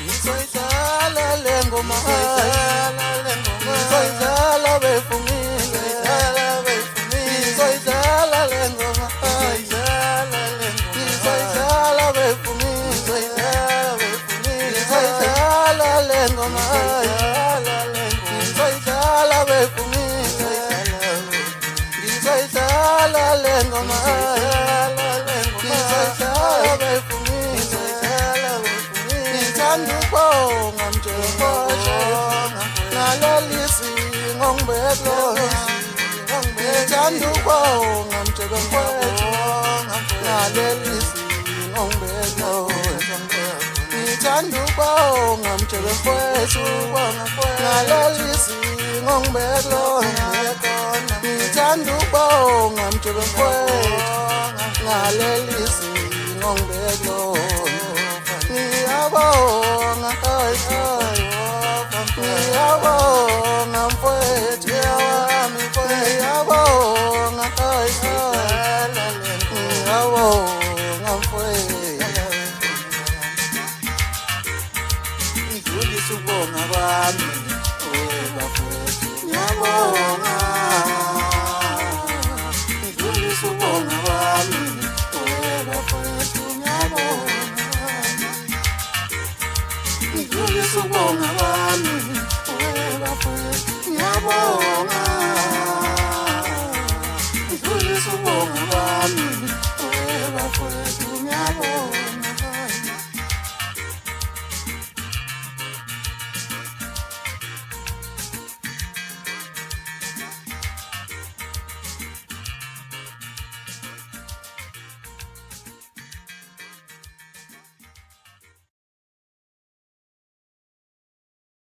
ngizoyidlala le ngoma ngizoyidlala befungile ngizoyidlala le ngoma ngizoyidlala befungile ngizoyidlala le ngoma ngizoyidlala befungile ngizoyidlala le ngoma ngizoyidlala befungile ngithanda ukubonga mjengoshe nalelisi ngongibeklo ngithanda ukubonga mjengoshe nalelisi ngongibeklo ngithanda ukubonga mjengoshe nalelisi ngongibeklo ngithanda ukubonga mjengoshe nalelisi ngongibeklo